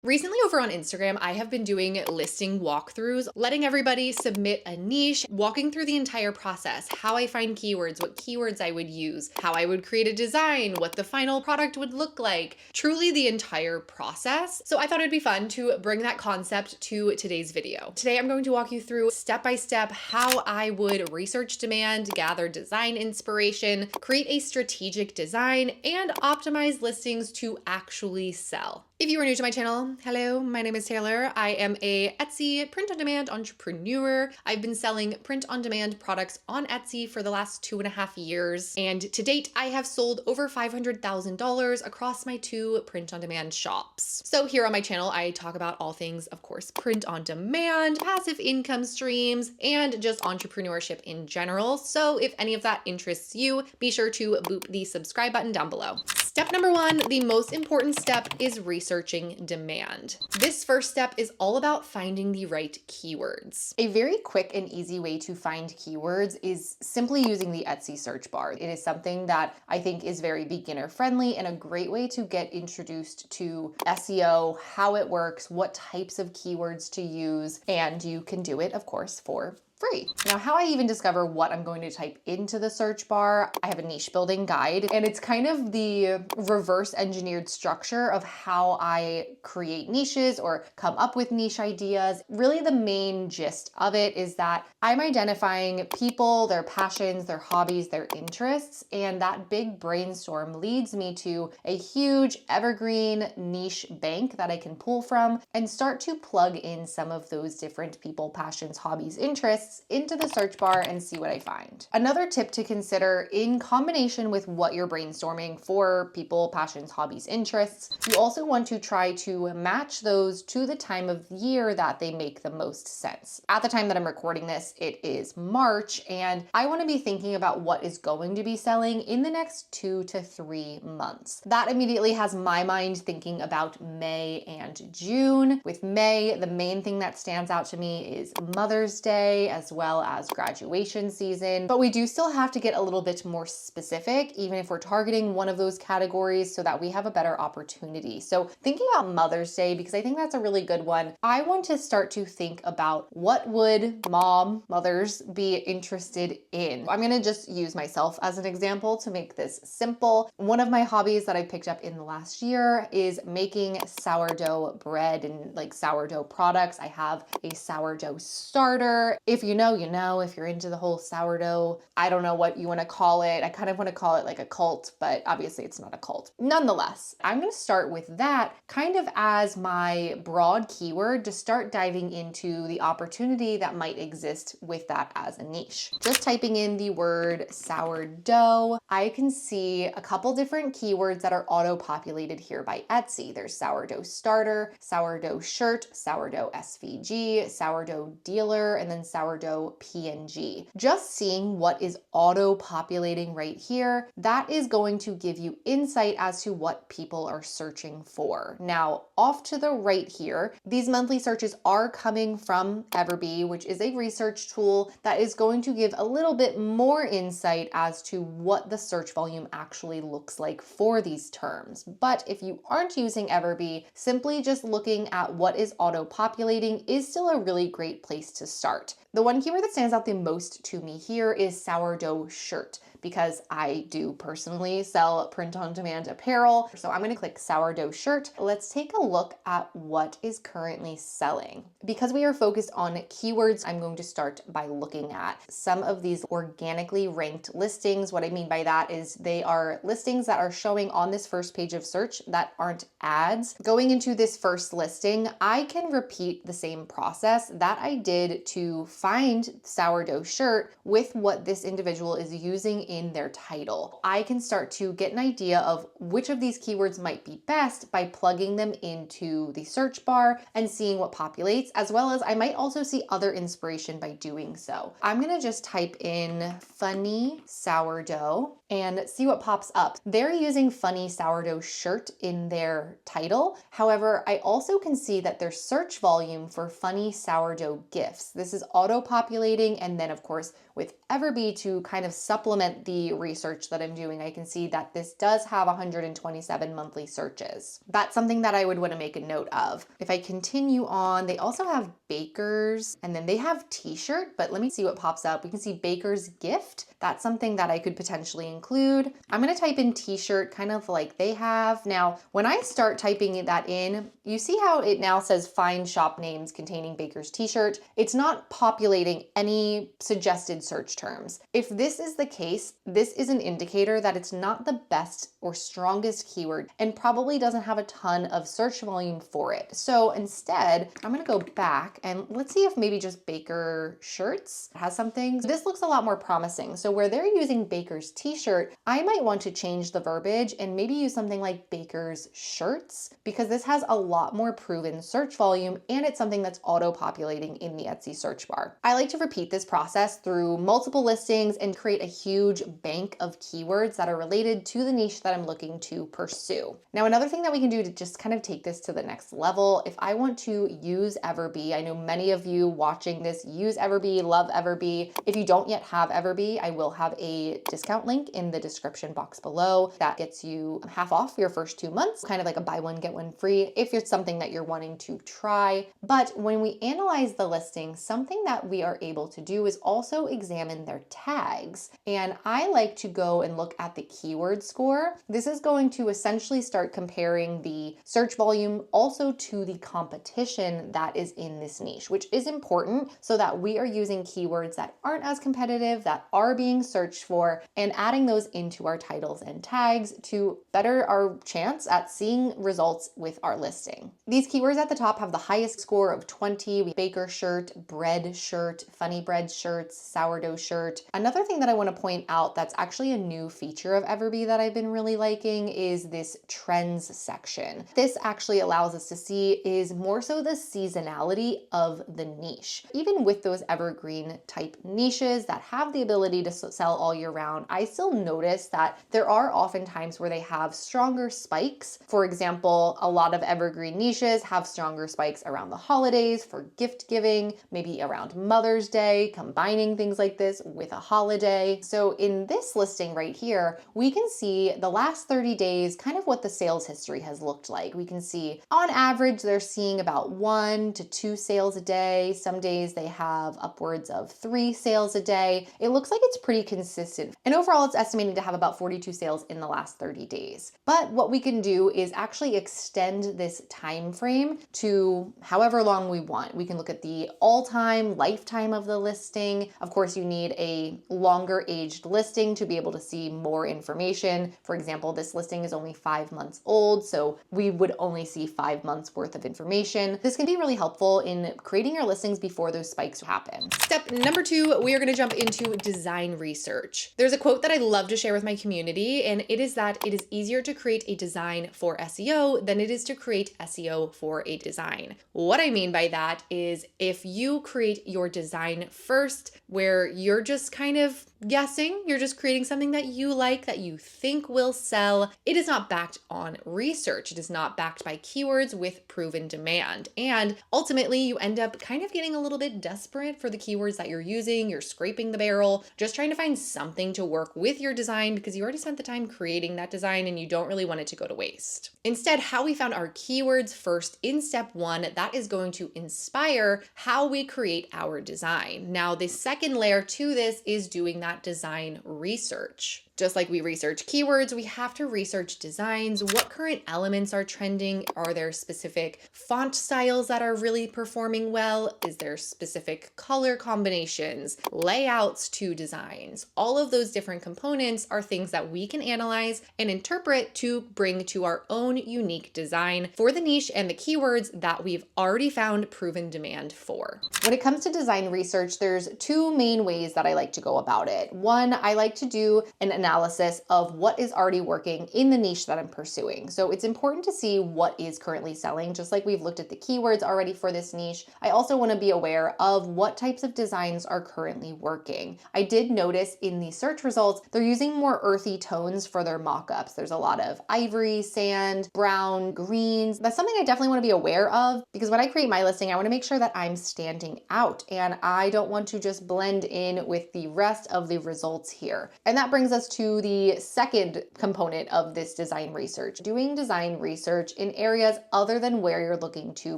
Recently over on Instagram, I have been doing listing walkthroughs, letting everybody submit a niche, walking through the entire process, how I find keywords, what keywords I would use, how I would create a design, what the final product would look like, truly the entire process. So I thought it'd be fun to bring that concept to today's video. Today, I'm going to walk you through step by step how I would research demand, gather design inspiration, create a strategic design, and optimize listings to actually sell. If you are new to my channel, hello, my name is Taylor. I am a Etsy print-on-demand entrepreneur. I've been selling print-on-demand products on Etsy for the last 2.5 years. And to date, I have sold over $500,000 across my 2 print-on-demand shops. So here on my channel, I talk about all things, of course, print-on-demand, passive income streams, and just entrepreneurship in general. So if any of that interests you, be sure to boop the subscribe button down below. Step number 1, the most important step is researching demand. This first step is all about finding the right keywords. A very quick and easy way to find keywords is simply using the Etsy search bar. It is something that I think is very beginner friendly and a great way to get introduced to SEO, how it works, what types of keywords to use, and you can do it, of course, for free. Now, how I even discover what I'm going to type into the search bar, I have a niche building guide, and it's kind of the reverse engineered structure of how I create niches or come up with niche ideas. Really, the main gist of it is that I'm identifying people, their passions, their hobbies, their interests, and that big brainstorm leads me to a huge evergreen niche bank that I can pull from and start to plug in some of those different people, passions, hobbies, interests into the search bar and see what I find. Another tip to consider in combination with what you're brainstorming for people, passions, hobbies, interests, you also want to try to match those to the time of year that they make the most sense. At the time that I'm recording this, it is March, and I want to be thinking about what is going to be selling in the next 2 to 3 months. That immediately has my mind thinking about May and June. With May, the main thing that stands out to me is Mother's Day, as well as graduation season. But we do still have to get a little bit more specific, even if we're targeting one of those categories so that we have a better opportunity. So thinking about Mother's Day, because I think that's a really good one, I want to start to think about what would mothers be interested in. I'm gonna just use myself as an example to make this simple. One of my hobbies that I picked up in the last year is making sourdough bread and like sourdough products. I have a sourdough starter. If you know, you know. If you're into the whole sourdough, I don't know what you want to call it. I kind of want to call it like a cult, but obviously it's not a cult. Nonetheless, I'm going to start with that kind of as my broad keyword to start diving into the opportunity that might exist with that as a niche. Just typing in the word sourdough, I can see a couple different keywords that are auto-populated here by Etsy. There's sourdough starter, sourdough shirt, sourdough SVG, sourdough dealer, and then sourdough PNG. Just seeing what is auto-populating right here, that is going to give you insight as to what people are searching for. Now, off to the right here, these monthly searches are coming from EverBee, which is a research tool that is going to give a little bit more insight as to what the search volume actually looks like for these terms. But if you aren't using EverBee, simply just looking at what is auto-populating is still a really great place to start. The one keyword that stands out the most to me here is sourdough shirt, because I do personally sell print-on-demand apparel. So I'm going to click sourdough shirt. Let's take a look at what is currently selling. Because we are focused on keywords, I'm going to start by looking at some of these organically ranked listings. What I mean by that is they are listings that are showing on this first page of search that aren't ads. Going into this first listing, I can repeat the same process that I did to find sourdough shirt with what this individual is using in their title. I can start to get an idea of which of these keywords might be best by plugging them into the search bar and seeing what populates, as well as I might also see other inspiration by doing so. I'm gonna just type in funny sourdough and see what pops up. They're using funny sourdough shirt in their title. However, I also can see that their search volume for funny sourdough gifts, this is auto-populating, and then of course with EverBee to kind of supplement the research that I'm doing, I can see that this does have 127 monthly searches. That's something that I would want to make a note of. If I continue on, they also have bakers, and then they have t-shirt, but let me see what pops up. We can see baker's gift. That's something that I could potentially include. I'm going to type in t-shirt, kind of like they have. Now, when I start typing that in, you see how it now says find shop names containing baker's t-shirt. It's not populating any suggested search terms. If this is the case, this is an indicator that it's not the best or strongest keyword and probably doesn't have a ton of search volume for it. So instead, I'm going to go back and let's see if maybe just baker shirts has something. This looks a lot more promising. So where they're using baker's t-shirt, I might want to change the verbiage and maybe use something like baker's shirts, because this has a lot more proven search volume and it's something that's auto-populating in the Etsy search bar. I like to repeat this process through multiple listings and create a huge bank of keywords that are related to the niche that I'm looking to pursue. Now, another thing that we can do to just kind of take this to the next level, if I want to use EverBee, I know many of you watching this use EverBee, love EverBee. If you don't yet have EverBee, I will have a discount link in the description box below that gets you half off your first 2 months, kind of like a buy one, get one free if it's something that you're wanting to try. But when we analyze the listing, something that we are able to do is also examine their tags. And I like to go and look at the keyword score. This is going to essentially start comparing the search volume also to the competition that is in this niche, which is important so that we are using keywords that aren't as competitive, that are being searched for, and adding those into our titles and tags to better our chance at seeing results with our listing. These keywords at the top have the highest score of 20, baker shirt, bread shirt, funny bread shirts, sourdough shirt. Another thing that I want to point out that's actually a new feature of EverBee that I've been really liking is this trends section. This actually allows us to see is more so the seasonality of the niche. Even with those evergreen type niches that have the ability to sell all year round, I still notice that there are often times where they have stronger spikes. For example, a lot of evergreen niches have stronger spikes around the holidays for gift giving, maybe around Mother's Day, combining things like this with a holiday. So in this listing right here, we can see the last 30 days, kind of what the sales history has looked like. We can see on average, they're seeing about 1 to 2 sales a day. Some days they have upwards of 3 sales a day. It looks like it's pretty consistent. And overall, it's estimated to have about 42 sales in the last 30 days. But what we can do is actually extend this time frame to however long we want. We can look at the all-time lifetime of the listing. Of course, you need a longer aged listing to be able to see more information. For example, this listing is only 5 months old, so we would only see 5 months worth of information. This can be really helpful in creating your listings before those spikes happen. Step number 2, we are going to jump into design research. There's a quote that I love to share with my community, and it is that it is easier to create a design for SEO than it is to create SEO for a design. What I mean by that is if you create your design first, where you're just kind of guessing, you're just creating something that you like, that you think will sell, it is not backed on research. It is not backed by keywords with proven demand. And ultimately, you end up kind of getting a little bit desperate for the keywords that you're using. You're scraping the barrel, just trying to find something to work with your design because you already spent the time creating that design and you don't really want it to go to waste. Instead, how we found our keywords first in step 1, that is going to inspire how we create our design. Now, the second layer to this is doing that design research. Just like we research keywords, we have to research designs. What current elements are trending? Are there specific font styles that are really performing well? Is there specific color combinations, layouts to designs? All of those different components are things that we can analyze and interpret to bring to our own unique design for the niche and the keywords that we've already found proven demand for. When it comes to design research, there's 2 main ways that I like to go about it. One, I like to do an analysis of what is already working in the niche that I'm pursuing. So it's important to see what is currently selling, just like we've looked at the keywords already for this niche. I also want to be aware of what types of designs are currently working. I did notice in the search results, they're using more earthy tones for their mock-ups. There's a lot of ivory, sand, brown, greens. That's something I definitely want to be aware of, because when I create my listing, I want to make sure that I'm standing out and I don't want to just blend in with the rest of the results here. And that brings us to the second component of this design research, doing design research in areas other than where you're looking to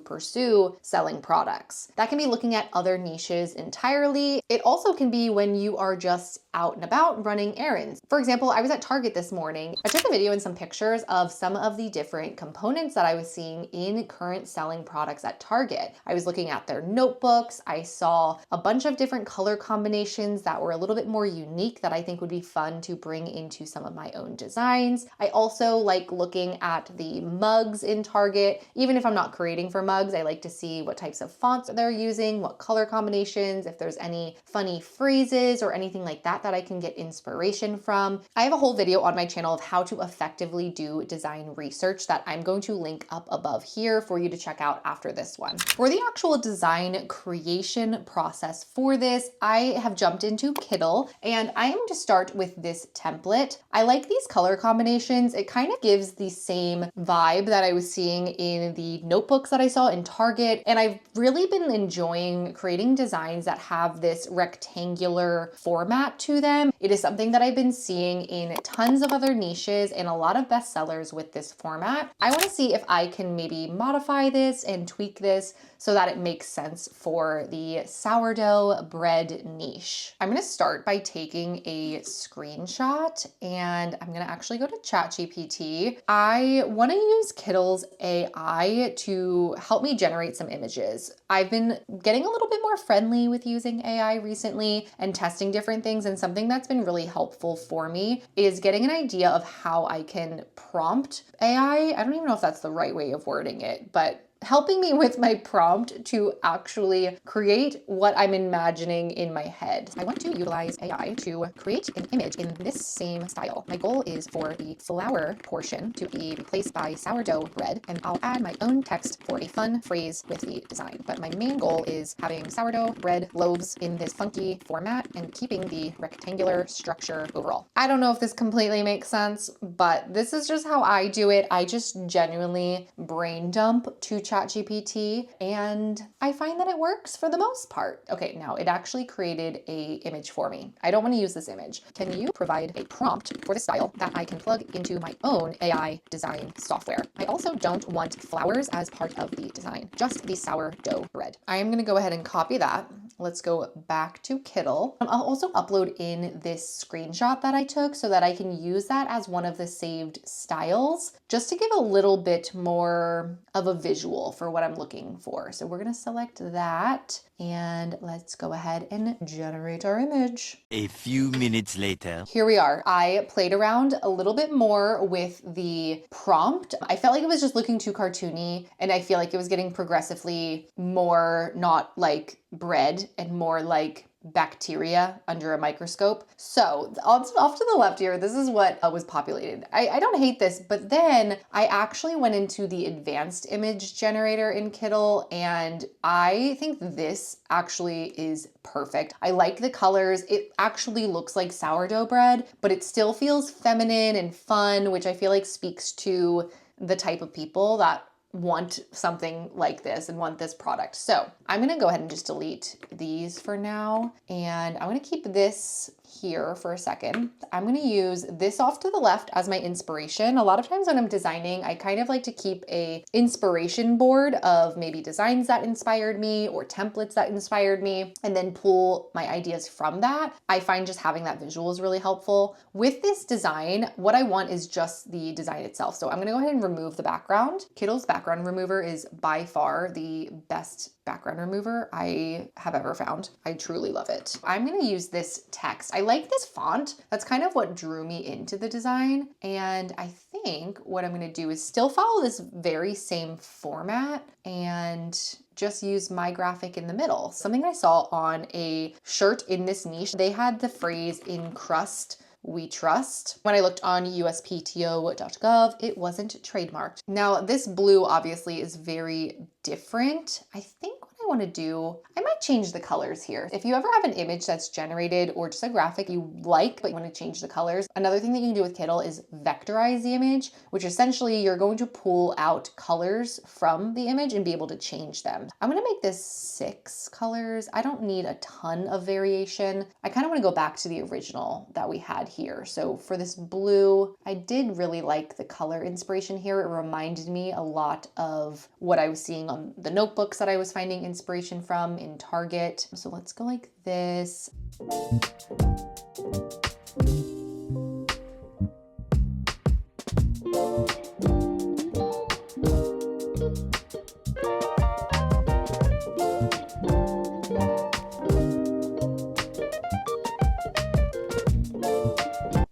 pursue selling products. That can be looking at other niches entirely. It also can be when you are just out and about running errands. For example, I was at Target this morning. I took a video and some pictures of some of the different components that I was seeing in current selling products at Target. I was looking at their notebooks. I saw a bunch of different color combinations that were a little bit more unique that I think would be fun to bring into some of my own designs. I also like looking at the mugs in Target. Even if I'm not creating for mugs, I like to see what types of fonts they're using, what color combinations, if there's any funny phrases or anything like that that I can get inspiration from. I have a whole video on my channel of how to effectively do design research that I'm going to link up above here for you to check out after this one. For the actual design creation process for this, I have jumped into Kittl and I am going to start with this template. I like these color combinations. It kind of gives the same vibe that I was seeing in the notebooks that I saw in Target. And I've really been enjoying creating designs that have this rectangular format to them. It is something that I've been seeing in tons of other niches and a lot of bestsellers with this format. I want to see if I can maybe modify this and tweak this so that it makes sense for the sourdough bread niche. I'm gonna start by taking a screenshot and I'm gonna actually go to ChatGPT. I wanna use Kittl's AI to help me generate some images. I've been getting a little bit more friendly with using AI recently and testing different things, and something that's been really helpful for me is getting an idea of how I can prompt AI. I don't even know if that's the right way of wording it, but helping me with my prompt to actually create what I'm imagining in my head. I want to utilize AI to create an image in this same style. My goal is for the flour portion to be replaced by sourdough bread, and I'll add my own text for a fun phrase with the design. But my main goal is having sourdough bread loaves in this funky format and keeping the rectangular structure overall. I don't know if this completely makes sense, but this is just how I do it. I just genuinely brain dump to ChatGPT, and I find that it works for the most part. Okay, now it actually created a image for me. I don't want to use this image. Can you provide a prompt for the style that I can plug into my own AI design software? I also don't want flowers as part of the design, just the sourdough bread. I am going to go ahead and copy that. Let's go back to Kittl. I'll also upload in this screenshot that I took so that I can use that as one of the saved styles, just to give a little bit more of a visual for what I'm looking for. So we're gonna select that and let's go ahead and generate our image. A few minutes later. Here we are. I played around a little bit more with the prompt. I felt like it was just looking too cartoony, and I feel like it was getting progressively more not like bread and more like bacteria under a microscope. So off to the left here, this is what was populated. I don't hate this, but then I actually went into the advanced image generator in Kittl, and I think this actually is perfect. I like the colors. It actually looks like sourdough bread, but it still feels feminine and fun, which I feel like speaks to the type of people that want something like this and want this product. So I'm gonna go ahead and just delete these for now. And I'm gonna keep this here for a second. I'm gonna use this off to the left as my inspiration. A lot of times when I'm designing, I kind of like to keep a inspiration board of maybe designs that inspired me or templates that inspired me, and then pull my ideas from that. I find just having that visual is really helpful. With this design, what I want is just the design itself. So I'm gonna go ahead and remove the background. Kittl's background remover is by far the best background remover I have ever found. I truly love it. I'm gonna use this text. I like this font. That's kind of what drew me into the design. And I think what I'm gonna do is still follow this very same format and just use my graphic in the middle. Something I saw on a shirt in this niche, they had the phrase "encrust we trust. When I looked on uspto.gov, it wasn't trademarked. Now, this blue obviously is very different. I think what I want to do, I might change the colors here. If you ever have an image that's generated or just a graphic you like, but you want to change the colors, another thing that you can do with Kittl is vectorize the image, which essentially you're going to pull out colors from the image and be able to change them. I'm going to make this 6 colors. I don't need a ton of variation. I kind of want to go back to the original that we had here. So for this blue, I did really like the color inspiration here. It reminded me a lot of what I was seeing on the notebooks that I was finding inspiration from in Target. So let's go like this.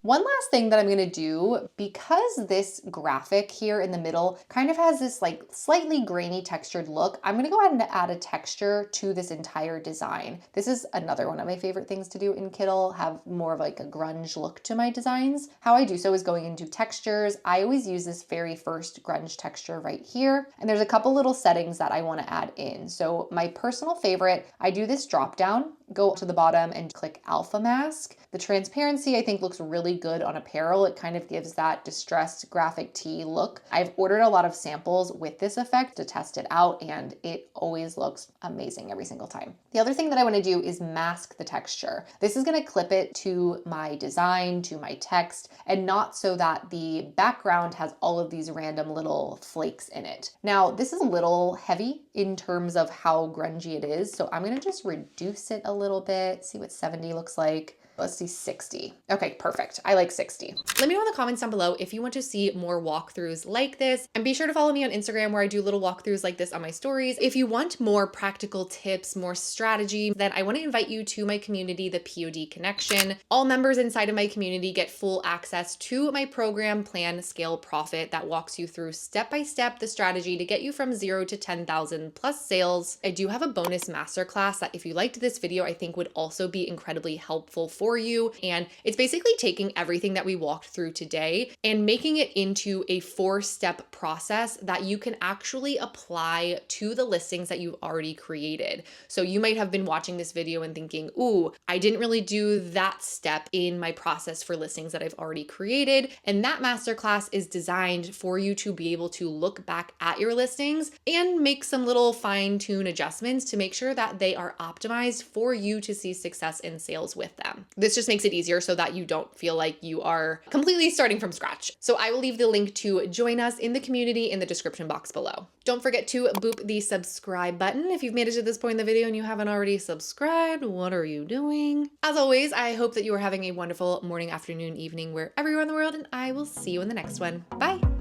One last thing that I'm gonna do, because this graphic here in the middle kind of has this like slightly grainy textured look, I'm gonna go ahead and add a texture to this entire design. This is another one of my favorite things to do in Kittl, have more of like a grunge look to my designs. How I do so is going into textures. I always use this very first grunge texture right here. And there's a couple little settings that I wanna add in. So my personal favorite, I do this drop down, go to the bottom and click Alpha Mask. The transparency I think looks really good on apparel. It kind of gives that distressed graphic tee look. I've ordered a lot of samples with this effect to test it out and it always looks amazing every single time. The other thing that I want to do is mask the texture. This is going to clip it to my design, to my text, and not so that the background has all of these random little flakes in it. Now, this is a little heavy in terms of how grungy it is, so I'm going to just reduce it a little bit, see what 70 looks like. Let's see, 60. Okay, perfect. I like 60. Let me know in the comments down below if you want to see more walkthroughs like this, and be sure to follow me on Instagram where I do little walkthroughs like this on my stories. If you want more practical tips, more strategy, then I want to invite you to my community, the POD Connection. All members inside of my community get full access to my program, Plan, Scale, Profit, that walks you through step-by-step the strategy to get you from 0 to 10,000 plus sales. I do have a bonus masterclass that if you liked this video, I think would also be incredibly helpful for you. And it's basically taking everything that we walked through today and making it into a 4-step process that you can actually apply to the listings that you've already created. So you might have been watching this video and thinking, ooh, I didn't really do that step in my process for listings that I've already created. And that masterclass is designed for you to be able to look back at your listings and make some little fine-tune adjustments to make sure that they are optimized for you to see success in sales with them. This just makes it easier so that you don't feel like you are completely starting from scratch. So I will leave the link to join us in the community in the description box below. Don't forget to boop the subscribe button. If you've made it to this point in the video and you haven't already subscribed, what are you doing? As always, I hope that you are having a wonderful morning, afternoon, evening, wherever you are in the world, and I will see you in the next one. Bye.